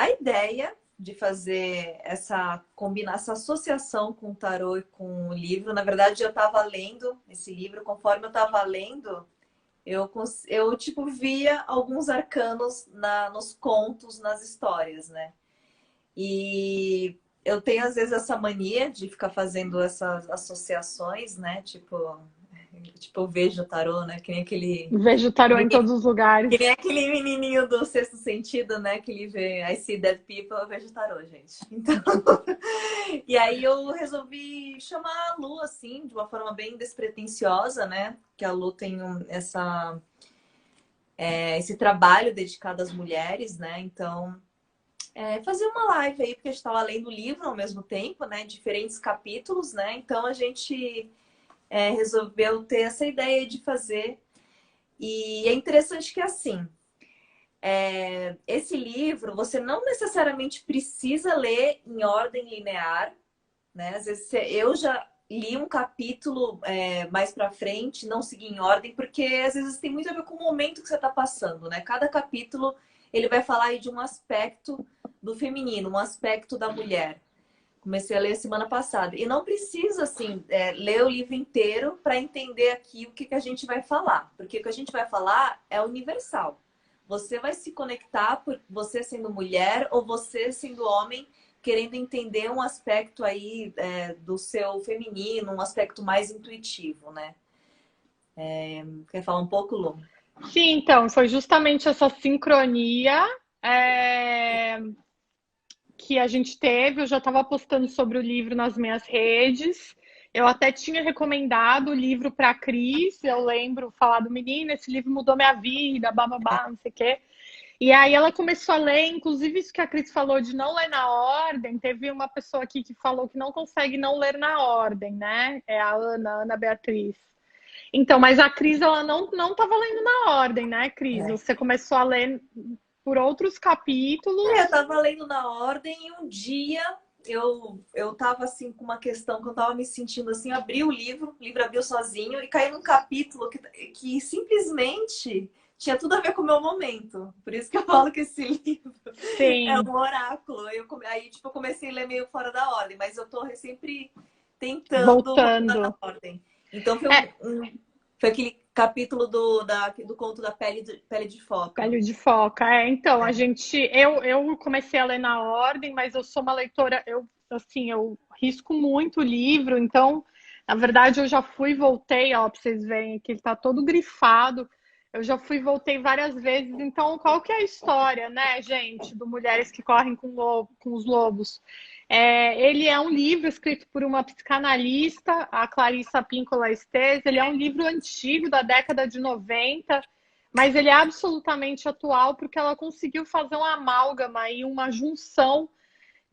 a ideia de fazer essa combinação, essa associação com o tarô e com o livro, na verdade, eu estava lendo esse livro, conforme eu estava lendo, eu tipo, via alguns arcanos nos contos, nas histórias, né? E eu tenho, às vezes, essa mania de ficar fazendo essas associações, né? Tipo, eu vejo o tarô, né? Vejo tarô em todos os lugares. Que nem aquele menininho do Sexto Sentido, né? Que ele vê I see dead people, eu vejo tarô, gente. Então... E aí eu resolvi chamar a Lu, assim, de uma forma bem despretensiosa, né? Que a Lu tem esse trabalho dedicado às mulheres, né? Então, fazer uma live aí, porque a gente estava lendo o livro ao mesmo tempo, né? Diferentes capítulos, né? Então a gente resolveu ter essa ideia de fazer. E é interessante que, assim, esse livro você não necessariamente precisa ler em ordem linear, né? Às vezes eu já li um capítulo mais para frente, não segui em ordem, porque às vezes tem muito a ver com o momento que você está passando, né? Cada capítulo ele vai falar aí de um aspecto do feminino, um aspecto da mulher. Comecei a ler semana passada. E não precisa, assim, ler o livro inteiro para entender aqui o que a gente vai falar. Porque o que a gente vai falar é universal. Você vai se conectar por você sendo mulher ou você sendo homem, querendo entender um aspecto aí do seu feminino, um aspecto mais intuitivo, né? Quer falar um pouco, Lu? Sim, então, foi justamente essa sincronia que a gente teve. Eu já estava postando sobre o livro nas minhas redes. Eu até tinha recomendado o livro para a Cris. Eu lembro falar do menino, esse livro mudou minha vida, bababá, não sei o quê. E aí ela começou a ler, inclusive isso que a Cris falou de não ler na ordem. Teve uma pessoa aqui que falou que não consegue não ler na ordem, né? É a Ana Beatriz. Então, mas a Cris, ela não estava lendo na ordem, né, Cris? Você começou a ler por outros Eu capítulos. tava lendo na ordem e um dia eu tava assim com uma questão que eu tava me sentindo assim, eu abri o livro abriu sozinho e caí num capítulo que simplesmente tinha tudo a ver com o meu momento. Por isso que eu falo que esse livro é Sim, um oráculo. Aí, tipo, eu comecei a ler meio fora da ordem, mas eu tô sempre tentando voltar na voltando. ordem. Então É, foi aquele capítulo do conto da pele de foca. Pele de foca. Então, É. eu comecei a ler na ordem, mas eu sou uma leitora, eu risco muito o livro, então, na verdade, eu já fui e voltei, ó, pra vocês verem que ele tá todo grifado. Eu já fui e voltei várias vezes. Então, qual que é a história, né, gente, do Mulheres que Correm com os Lobos? Ele é um livro escrito por uma psicanalista, a Clarissa Pinkola Estes. Ele é um livro antigo, da década de 90, mas ele é absolutamente atual porque ela conseguiu fazer um amálgama e uma junção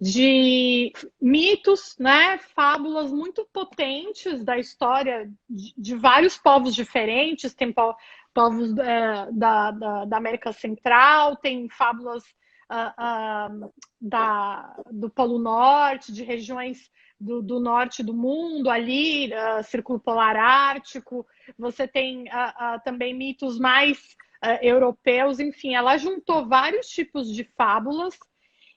de mitos, né, fábulas muito potentes da história de vários povos diferentes. Tem povos da América Central, tem fábulas do Polo Norte, de regiões do norte do mundo, ali, Círculo Polar Ártico. Você tem também mitos mais europeus. Enfim, ela juntou vários tipos de fábulas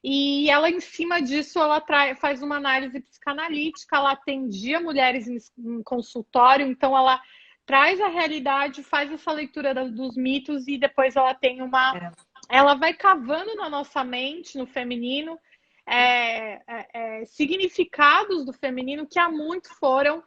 e ela, em cima disso, ela faz uma análise psicanalítica. Ela atendia mulheres em consultório, então ela traz a realidade, faz essa leitura dos mitos e depois ela tem É. ela vai cavando na nossa mente, no feminino, significados do feminino que há muito foram,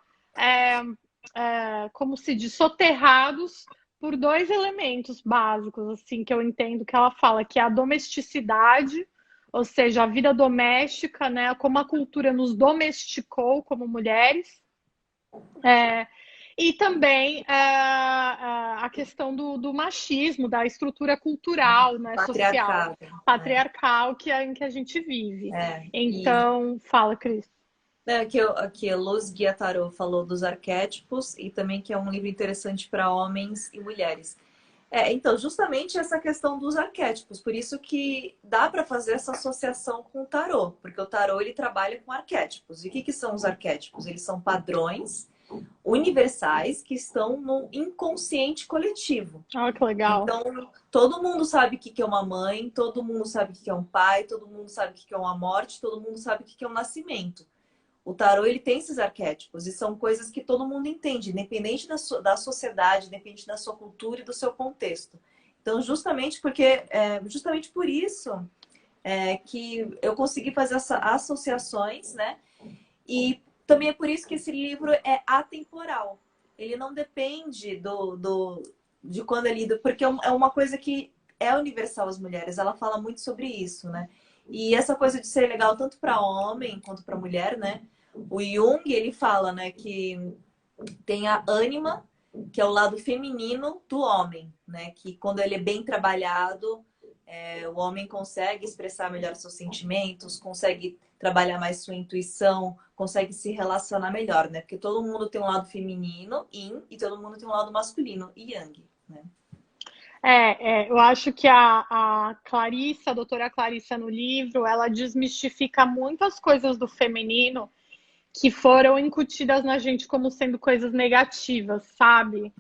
como se diz, soterrados por dois elementos básicos, assim, que eu entendo que ela fala, que é a domesticidade, ou seja, a vida doméstica, né, como a cultura nos domesticou como mulheres, é, e também a questão do machismo, da estrutura cultural, né, social, Patriarcado. patriarcal em que a gente vive. E Então, fala, Cris. né, aqui a Luz Guia Tarot falou dos arquétipos e também que é um livro interessante para homens e mulheres. Então, justamente essa questão dos arquétipos, por isso que dá para fazer essa associação com o tarô, porque o tarô ele trabalha com arquétipos. E o que são os arquétipos? Eles são padrões universais que estão no inconsciente coletivo. Ah, que legal. Então, todo mundo sabe o que é uma mãe, todo mundo sabe o que é um pai, todo mundo sabe o que é uma morte, todo mundo sabe o que é um nascimento. O tarô, ele tem esses arquétipos e são coisas que todo mundo entende, independente da sociedade, independente da sua cultura e do seu contexto. Então, justamente justamente por isso que eu consegui fazer essas associações, né? E também é por isso que esse livro é atemporal. Ele não depende de quando é lido, porque é uma coisa que é universal às mulheres. Ela fala muito sobre isso, né? E essa coisa de ser legal tanto para homem quanto para mulher, né? O Jung, ele fala, né, que tem a ânima, que é o lado feminino do homem, né? Que quando ele é bem trabalhado, o homem consegue expressar melhor seus sentimentos, consegue trabalhar mais sua intuição, consegue se relacionar melhor, né? Porque todo mundo tem um lado feminino, yin, e todo mundo tem um lado masculino, yang, né? Eu acho que a Clarissa, a doutora Clarissa, no livro, ela desmistifica muitas coisas do feminino que foram incutidas na gente como sendo coisas negativas, sabe?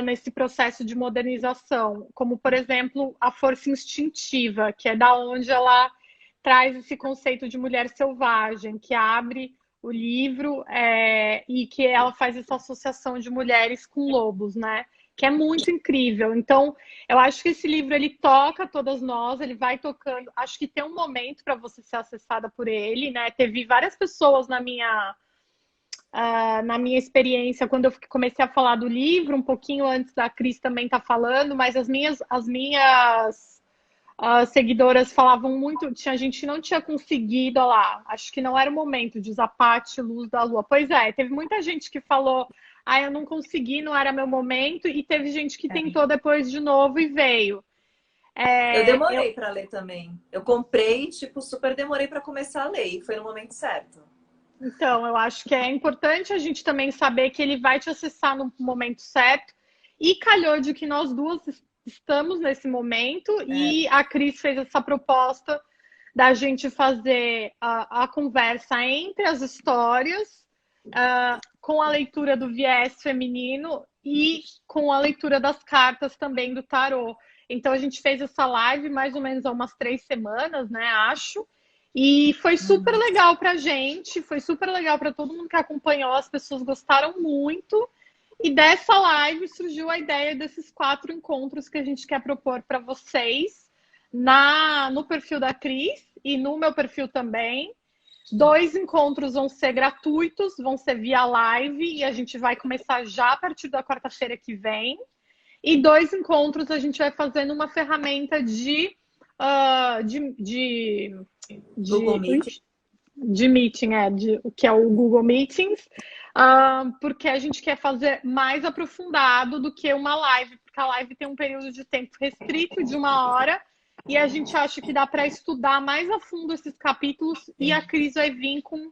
Nesse processo de modernização. Como, por exemplo, a força instintiva, que é da onde ela traz esse conceito de mulher selvagem, que abre o livro e que ela faz essa associação de mulheres com lobos, né? Que é muito incrível. Então, eu acho que esse livro, ele toca todas nós, ele vai tocando. Acho que tem um momento para você ser acessada por ele, né? Teve várias pessoas na minha experiência, quando eu comecei a falar do livro, um pouquinho antes da Cris também estar falando, mas as minhas seguidoras falavam muito, tinha gente que não tinha conseguido, olha lá, acho que não era o momento de Zapate, Luz da Lua. Pois é, teve muita gente que falou, eu não consegui, não era meu momento, e teve gente que tentou depois de novo e veio. Eu demorei para ler também. Eu comprei, tipo, super demorei para começar a ler, e foi no momento certo. Então, eu acho que é importante a gente também saber que ele vai te acessar no momento certo, e calhou de que nós duas estamos nesse momento, e a Cris fez essa proposta da gente fazer a conversa entre as histórias, com a leitura do viés feminino e com a leitura das cartas também do tarô. Então a gente fez essa live mais ou menos há umas 3 semanas, né? Acho. E foi super legal pra gente, foi super legal para todo mundo que acompanhou, as pessoas gostaram muito. E dessa live surgiu a ideia desses 4 encontros que a gente quer propor para vocês no perfil da Cris e no meu perfil também. 2 encontros vão ser gratuitos, vão ser via live e a gente vai começar já a partir da quarta-feira que vem. E 2 encontros a gente vai fazer numa ferramenta de Google Meet. de meeting, o que é o Google Meetings, porque a gente quer fazer mais aprofundado do que uma live, porque a live tem um período de tempo restrito de 1 hora e a gente acha que dá para estudar mais a fundo esses capítulos. Sim. E a Cris vai vir com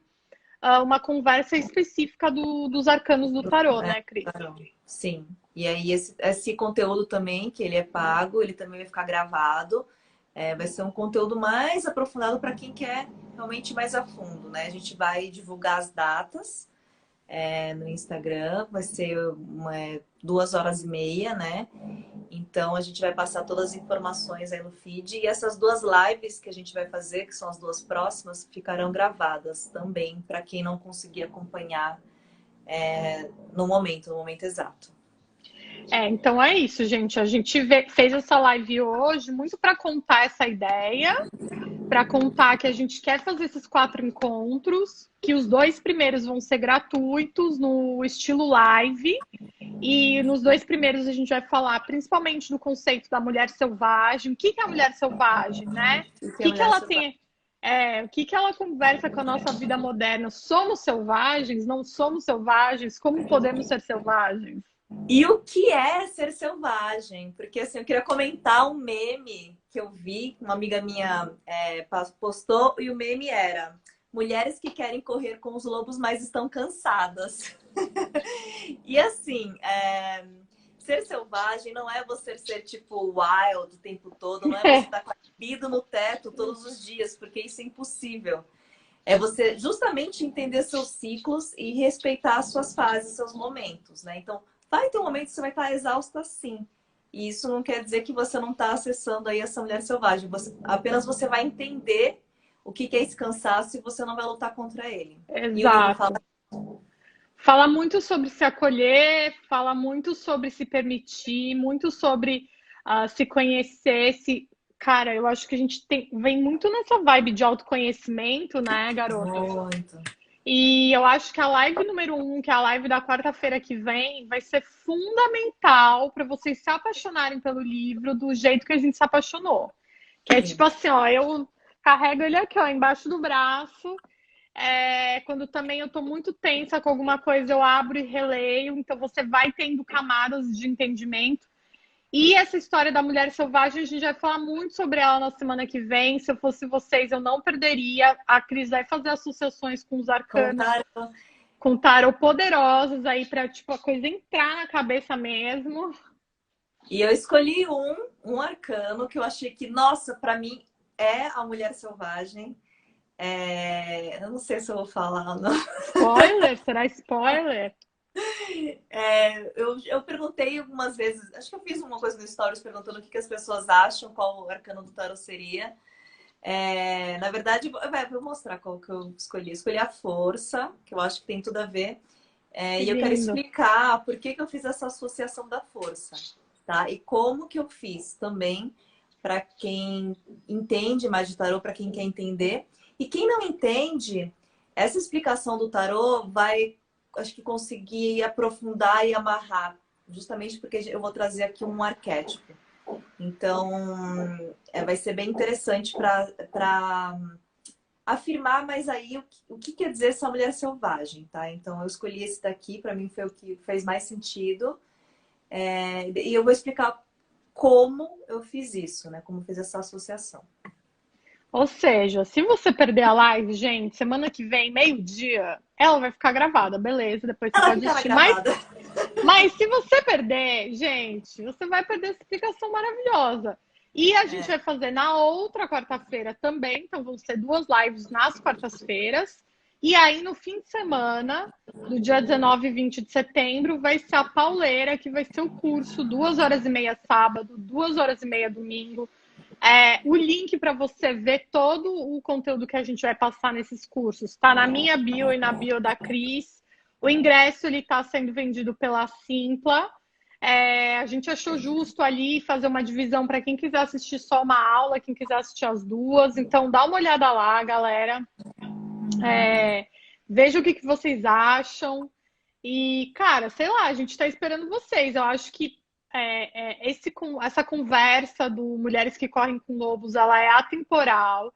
uma conversa específica dos arcanos do tarô, né, Cris? Sim. E aí esse conteúdo também, que ele é pago, ele também vai ficar gravado. Vai ser um conteúdo mais aprofundado para quem quer realmente mais a fundo, né? A gente vai divulgar as datas no Instagram, vai ser 2h30, né? Então a gente vai passar todas as informações aí no feed. E essas 2 lives que a gente vai fazer, que são as 2 próximas, ficarão gravadas também para quem não conseguir acompanhar no momento exato. Então é isso, gente. A gente fez essa live hoje muito para contar essa ideia, para contar que a gente quer fazer esses 4 encontros, que os 2 primeiros vão ser gratuitos no estilo live. E nos 2 primeiros a gente vai falar principalmente do conceito da mulher selvagem. O que é a mulher selvagem, né? O que ela tem? O que ela conversa com a nossa vida moderna? Somos selvagens? Não somos selvagens? Como podemos ser selvagens? E o que é ser selvagem? Porque assim, eu queria comentar um meme que eu vi, uma amiga minha postou, e o meme era: mulheres que querem correr com os lobos, mas estão cansadas. E assim, ser selvagem não é você ser tipo wild o tempo todo, não é você estar com a libido no teto todos os dias, porque isso é impossível. É você justamente entender seus ciclos e respeitar as suas fases, seus momentos, né? Então, vai ter um momento que você vai estar exausta, sim. E isso não quer dizer que você não está acessando aí essa mulher selvagem. Apenas você vai entender o que é esse cansaço e você não vai lutar contra ele. E o livro fala... Exato. Fala muito sobre se acolher, fala muito sobre se permitir, muito sobre se conhecer. Cara, eu acho que a gente vem muito nessa vibe de autoconhecimento, né, garotas? Muito. E eu acho que a live número 1, que é a live da quarta-feira que vem, vai ser fundamental para vocês se apaixonarem pelo livro do jeito que a gente se apaixonou. Que é tipo assim, ó, eu carrego ele aqui, ó, embaixo do braço. Quando também eu tô muito tensa com alguma coisa, eu abro e releio. Então você vai tendo camadas de entendimento. E essa história da mulher selvagem, a gente vai falar muito sobre ela na semana que vem. Se eu fosse vocês, eu não perderia. A Cris vai fazer associações com os arcanos, com tarô poderosos aí para tipo a coisa entrar na cabeça mesmo. E eu escolhi um arcano que eu achei que, nossa, para mim é a mulher selvagem. Eu não sei se eu vou falar ou não. Spoiler? Será spoiler? Eu perguntei algumas vezes, acho que eu fiz uma coisa no Stories perguntando o que as pessoas acham, qual o arcano do tarot seria. Na verdade, vou mostrar qual que eu escolhi. Eu escolhi a força, que eu acho que tem tudo a ver. E eu quero explicar por que eu fiz essa associação da força, tá? E como que eu fiz também, para quem entende mais de tarot, para quem quer entender. E quem não entende, essa explicação do tarot vai, acho que, conseguir aprofundar e amarrar, justamente porque eu vou trazer aqui um arquétipo. Então, vai ser bem interessante para afirmar mais aí o que quer dizer essa mulher selvagem, tá? Então, eu escolhi esse daqui, para mim foi o que fez mais sentido. E eu vou explicar como eu fiz isso, né? Como fiz essa associação. Ou seja, se você perder a live, gente, semana que vem, meio-dia, ela vai ficar gravada, beleza? Depois você pode assistir. Mas se você perder, gente, você vai perder essa explicação maravilhosa. E a gente vai fazer na outra quarta-feira também, então vão ser 2 lives nas quartas-feiras. E aí, no fim de semana, do dia 19 e 20 de setembro, vai ser a pauleira, que vai ser o curso, 2h30 sábado, 2h30 domingo. O link para você ver todo o conteúdo que a gente vai passar nesses cursos está na minha bio e na bio da Cris. O ingresso ele está sendo vendido pela Simpla. A gente achou justo ali fazer uma divisão para quem quiser assistir só uma aula, quem quiser assistir as 2. Então dá uma olhada lá, galera. Veja o que vocês acham. E, cara, sei lá, a gente está esperando vocês. Eu acho que essa conversa do Mulheres que Correm com Lobos, ela é atemporal.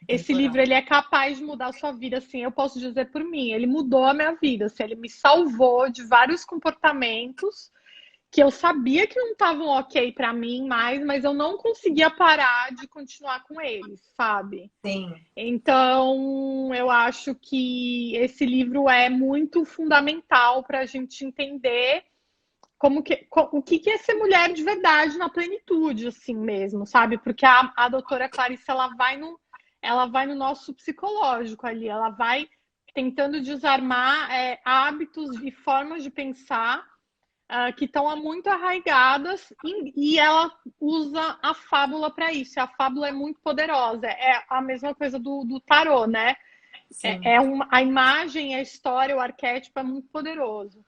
Esse livro, ele é capaz de mudar a sua vida, assim, eu posso dizer por mim. Ele mudou a minha vida, assim, ele me salvou de vários comportamentos que eu sabia que não estavam ok para mim mais, mas eu não conseguia parar de continuar com eles, sabe? Sim. Então, eu acho que esse livro é muito fundamental para a gente entender o que é ser mulher de verdade na plenitude, assim mesmo, sabe? Porque a doutora Clarice, ela vai no nosso psicológico ali, ela vai tentando desarmar hábitos e formas de pensar que estão muito arraigadas e ela usa a fábula para isso. A fábula é muito poderosa, é a mesma coisa do tarô, né? A imagem, a história, o arquétipo é muito poderoso.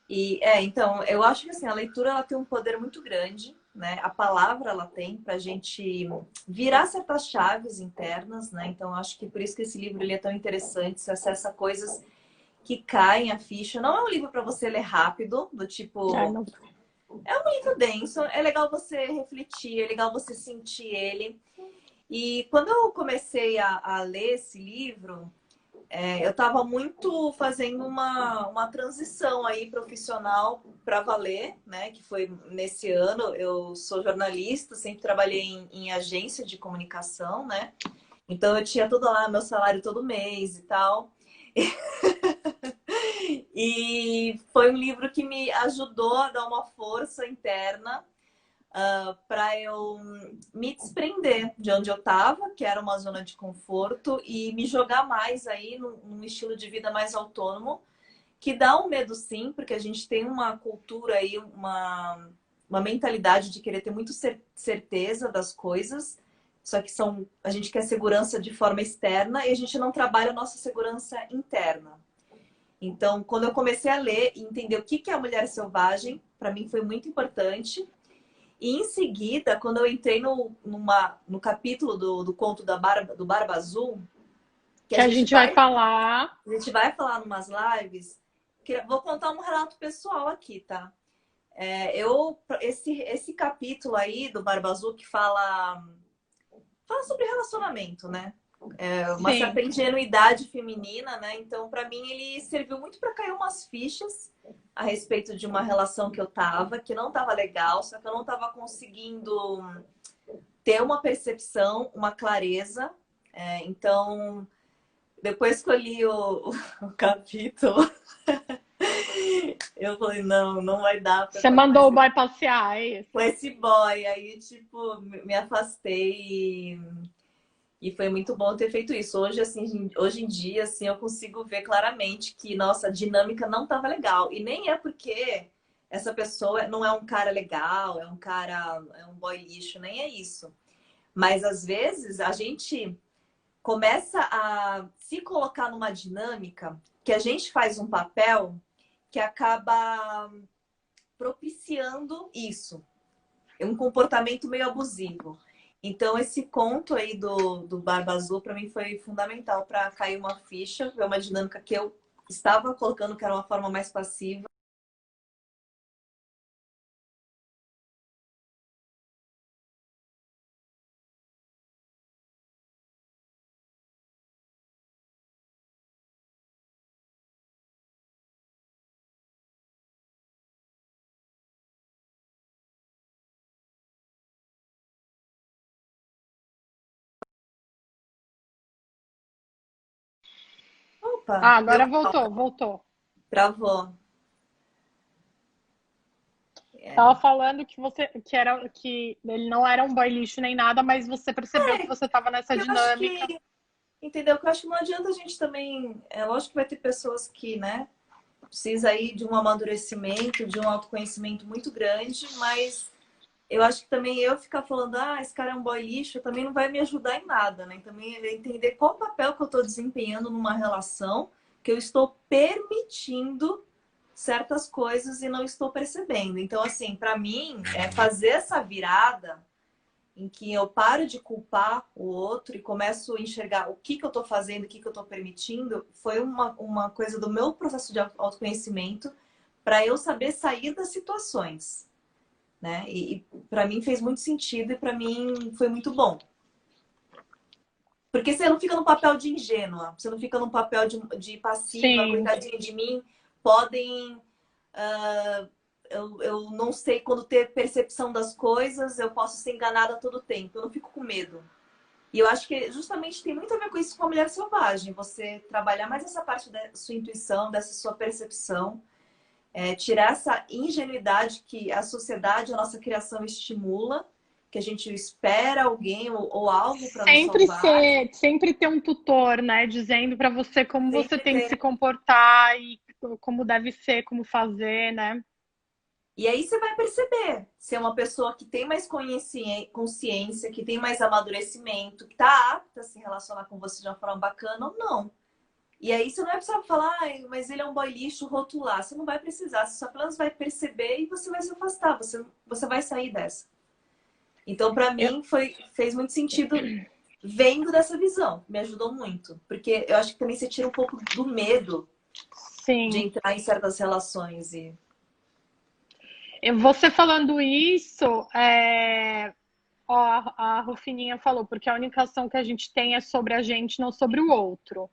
Então, eu acho que assim, a leitura ela tem um poder muito grande, né? A palavra ela tem para a gente virar certas chaves internas, né? Então, eu acho que por isso que esse livro ele é tão interessante, você acessa coisas que caem a ficha. Não é um livro para você ler rápido, do tipo... É um livro denso, é legal você refletir, é legal você sentir ele. E quando eu comecei a ler esse livro... eu estava muito fazendo uma transição aí profissional para valer, né? Que foi nesse ano. Eu sou jornalista, sempre trabalhei em agência de comunicação, né? Então eu tinha tudo lá, meu salário todo mês e tal. E foi um livro que me ajudou a dar uma força interna para eu me desprender de onde eu estava, que era uma zona de conforto, e me jogar mais aí num estilo de vida mais autônomo, que dá um medo sim, porque a gente tem uma cultura aí, uma mentalidade de querer ter muito certeza das coisas, só que a gente quer segurança de forma externa e a gente não trabalha a nossa segurança interna. Então, quando eu comecei a ler e entender o que é a mulher selvagem, para mim foi muito importante. E em seguida, quando eu entrei no capítulo do conto do Barba Azul, Que a gente vai falar. A gente vai falar numas lives, vou contar um relato pessoal aqui, tá? Esse capítulo aí do Barba Azul que fala sobre relacionamento, né? Uma certa ingenuidade feminina, né? Então, para mim, ele serviu muito para cair umas fichas a respeito de uma relação que eu tava, que não tava legal, só que eu não tava conseguindo ter uma percepção, uma clareza. Então, depois que eu li o capítulo, eu falei, não vai dar. Você mandou o boy passear, é isso? Com esse boy. Aí, tipo, me afastei e foi muito bom ter feito isso. Hoje, assim, hoje em dia, assim, eu consigo ver claramente que, nossa, a dinâmica não estava legal. E nem é porque essa pessoa não é um cara legal, é um boy lixo, nem é isso. Mas, às vezes, a gente começa a se colocar numa dinâmica que a gente faz um papel que acaba propiciando isso. É um comportamento meio abusivo. Então, esse conto aí do Barba Azul, para mim, foi fundamental para cair uma ficha, ver uma dinâmica que eu estava colocando que era uma forma mais passiva. Opa, Ah, deu agora voltou. travou. Tava falando que que ele não era um boy lixo nem nada, mas você percebeu que você tava nessa Eu acho dinâmica. que, entendeu? Que eu acho que não adianta a gente também. É lógico que vai ter pessoas que, né, precisa aí de um amadurecimento, de um autoconhecimento muito grande, mas eu acho que também eu ficar falando, esse cara é um boy lixo, também não vai me ajudar em nada, né? Também é entender qual o papel que eu estou desempenhando numa relação que eu estou permitindo certas coisas e não estou percebendo. Então, assim, para mim, fazer essa virada em que eu paro de culpar o outro e começo a enxergar o que eu estou fazendo, o que eu estou permitindo, foi uma coisa do meu processo de autoconhecimento para eu saber sair das situações, né? E para mim fez muito sentido e para mim foi muito bom. Porque você não fica no papel de ingênua, você não fica no papel de passiva, Sim. coitadinha de mim, podem. Eu não sei quando ter percepção das coisas, eu posso ser enganada a todo tempo, eu não fico com medo. E eu acho que justamente tem muito a ver com isso com a mulher selvagem, você trabalhar mais essa parte da sua intuição, dessa sua percepção, tirar essa ingenuidade que a sociedade, a nossa criação estimula, que a gente espera alguém ou algo para nos salvar. Sempre ter um tutor, né, dizendo para você como você Sempre tem que se ter. comportar e como deve ser, como fazer, né? E aí você vai perceber se é uma pessoa que tem mais consciência, que tem mais amadurecimento, que está apta a se relacionar com você de uma forma bacana ou não. E aí você não vai precisar falar, mas ele é um boy lixo, rotular. Você não vai precisar, você só apenas vai perceber e você vai se afastar, você vai sair dessa. Então, para Eu, mim, fez muito sentido vendo dessa visão. Me ajudou muito. Porque eu acho que também você tira um pouco do medo de sim. entrar em certas relações. Você falando isso, ó, a Rufininha falou, porque a única ação que a gente tem é sobre a gente, não sobre o outro.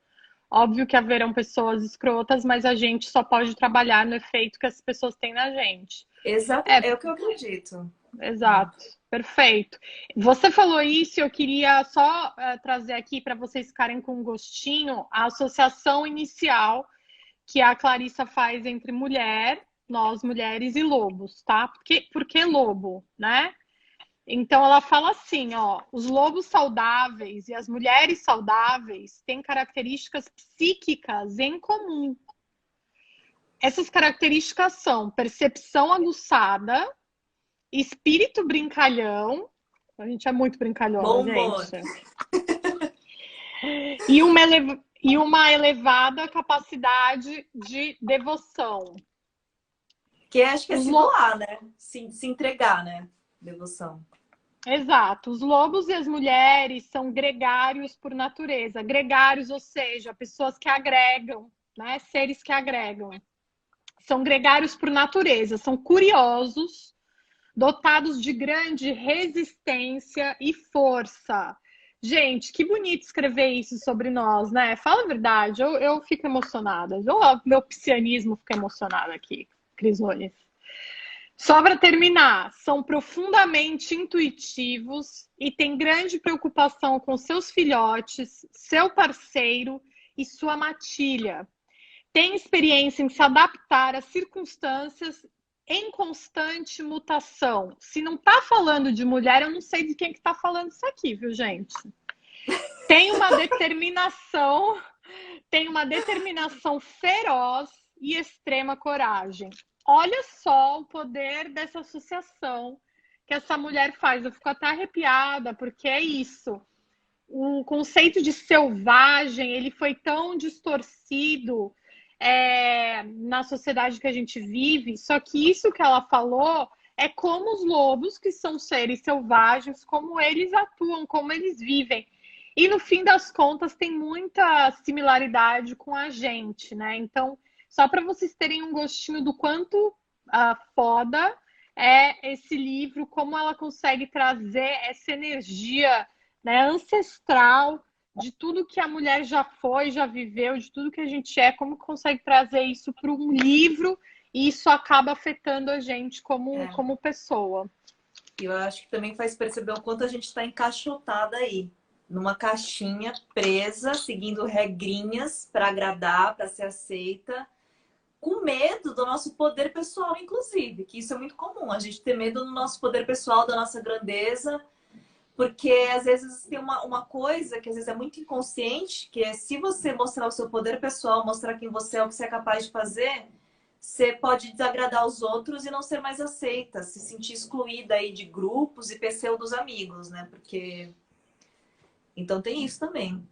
Óbvio que haverão pessoas escrotas, mas a gente só pode trabalhar no efeito que as pessoas têm na gente. Exato, É, é o que eu acredito. exato, perfeito. Você falou isso, eu queria só trazer aqui para vocês ficarem com um gostinho a associação inicial que a Clarissa faz entre mulher, nós mulheres e lobos, tá? Por que lobo, né? Então ela fala assim, ó, os lobos saudáveis e as mulheres saudáveis têm características psíquicas em comum. Essas características são percepção aguçada, espírito brincalhão, a gente é muito brincalhona, Bom humor. gente, e uma elevada capacidade de devoção. Que acho que é Os se lo... doar, né? Se entregar, né? Devoção. Exato. Os lobos e as mulheres são gregários por natureza. Gregários, ou seja, pessoas que agregam, né? Seres que agregam. São gregários por natureza, são curiosos, dotados de grande resistência e força. Gente, que bonito escrever isso sobre nós, né? Fala a verdade, eu fico emocionada. Meu psianismo fica emocionado aqui, Cris Nunes. Só para terminar, são profundamente intuitivos e têm grande preocupação com seus filhotes, seu parceiro e sua matilha. Têm experiência em se adaptar às circunstâncias em constante mutação. Se não está falando de mulher, eu não sei de quem que está falando isso aqui, viu, gente? Tem uma determinação feroz e extrema coragem. Olha só o poder dessa associação que essa mulher faz. Eu fico até arrepiada, porque é isso. O conceito de selvagem, ele foi tão distorcido na sociedade que a gente vive, só que isso que ela falou é como os lobos, que são seres selvagens, como eles atuam, como eles vivem. E no fim das contas tem muita similaridade com a gente, né? Então, só para vocês terem um gostinho do quanto foda é esse livro, como ela consegue trazer essa energia, né, ancestral de tudo que a mulher já foi, já viveu, de tudo que a gente é, como consegue trazer isso para um livro e isso acaba afetando a gente como pessoa. E eu acho que também faz perceber o quanto a gente está encaixotada aí, numa caixinha presa, seguindo regrinhas para agradar, para ser aceita, com medo do nosso poder pessoal, inclusive, que isso é muito comum, a gente ter medo do nosso poder pessoal, da nossa grandeza, porque às vezes tem uma coisa que às vezes é muito inconsciente, que é se você mostrar o seu poder pessoal, mostrar quem você é, o que você é capaz de fazer, você pode desagradar os outros e não ser mais aceita, se sentir excluída aí de grupos e pseudos amigos, né? Porque então tem isso também.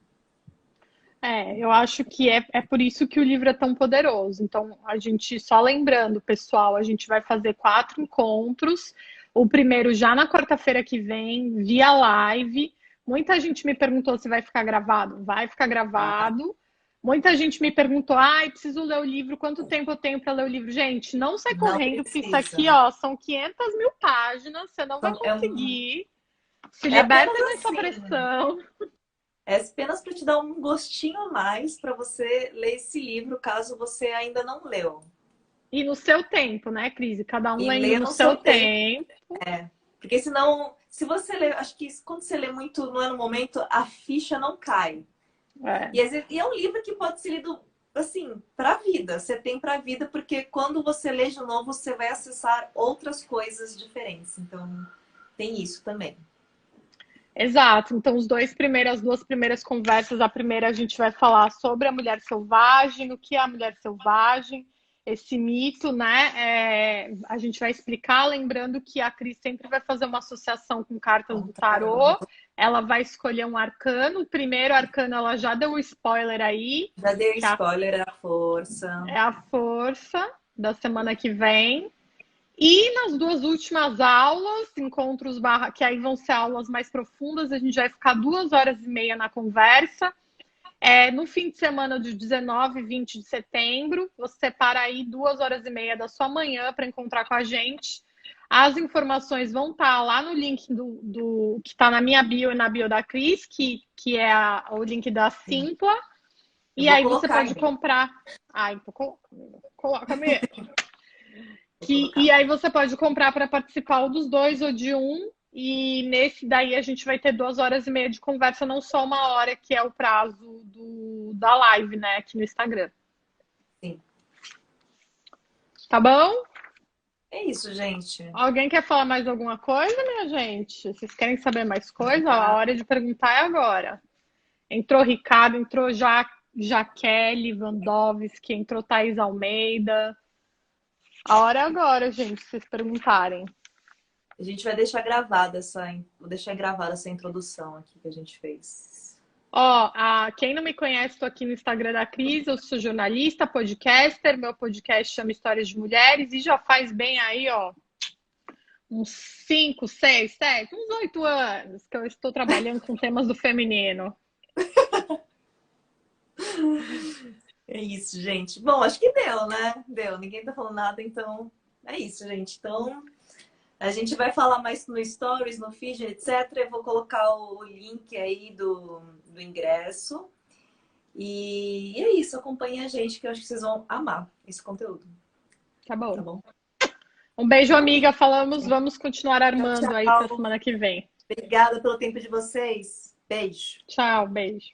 Eu acho que é por isso que o livro é tão poderoso. Então, a gente, só lembrando, pessoal, a gente vai fazer 4 encontros. O primeiro já na quarta-feira que vem, via live. Muita gente me perguntou se vai ficar gravado. Vai ficar gravado. Muita gente me perguntou, preciso ler o livro, quanto tempo eu tenho para ler o livro? Gente, não sai Não correndo, porque isso precisa. aqui, ó, são 500 mil páginas, você não vai conseguir. Se É apenas liberta dessa assim. pressão. É apenas para te dar um gostinho a mais para você ler esse livro, caso você ainda não leu. E no seu tempo, né, Cris? Cada um E lendo lê no no seu seu tempo. tempo. Porque senão, se você lê, acho que quando você lê muito no ano momento, a ficha não cai. É. E é um livro que pode ser lido assim, para a vida. Você tem para a vida, porque quando você lê de novo, você vai acessar outras coisas diferentes. Então, tem isso também. Exato. Então, as 2 primeiras conversas, a primeira a gente vai falar sobre a mulher selvagem, o que é a mulher selvagem, esse mito, né? A gente vai explicar, lembrando que a Cris sempre vai fazer uma associação com cartas do tarô. Ela vai escolher um arcano. O primeiro arcano, ela já deu um spoiler aí. Já dei Que spoiler, é a força. é a força da semana que vem. E nas 2 últimas aulas, encontros que aí vão ser aulas mais profundas, a gente vai ficar 2 horas e meia na conversa. No fim de semana de 19 e 20 de setembro, você separa aí 2 horas e meia da sua manhã para encontrar com a gente. As informações vão estar lá no link que está na minha bio e na bio da Cris, que é o link da Simpla. E aí você pode comprar. Então coloca mesmo. E aí você pode comprar para participar ou dos 2 ou de um. E nesse daí a gente vai ter 2 horas e meia de conversa, não só 1 hora, que é o prazo da live, né, aqui no Instagram. Sim. Tá bom? É isso, gente. Alguém quer falar mais alguma coisa, minha gente? Vocês querem saber mais coisa? Ó, a hora de perguntar é agora. Entrou Ricardo, entrou Jaqueline Vandovski, entrou Thaís Almeida. A hora é agora, gente, se vocês perguntarem. A gente vai deixar gravada vou deixar gravada essa introdução aqui que a gente fez. Ó, quem não me conhece, estou aqui no Instagram da Cris, eu sou jornalista, podcaster, meu podcast chama Histórias de Mulheres e já faz bem aí, ó, uns 5, 6, 7, uns 8 anos que eu estou trabalhando com temas do feminino. É isso, gente. Bom, acho que deu, né? Deu. Ninguém tá falando nada, então é isso, gente. Então, a gente vai falar mais no Stories, no feed, etc. Eu vou colocar o link aí do ingresso. E é isso, acompanhe a gente, que eu acho que vocês vão amar esse conteúdo. Tá bom. Tá bom? Um beijo, amiga. Falamos, vamos continuar armando Tchau, aí para tchau. semana que vem. Obrigada pelo tempo de vocês. Beijo. Tchau, beijo.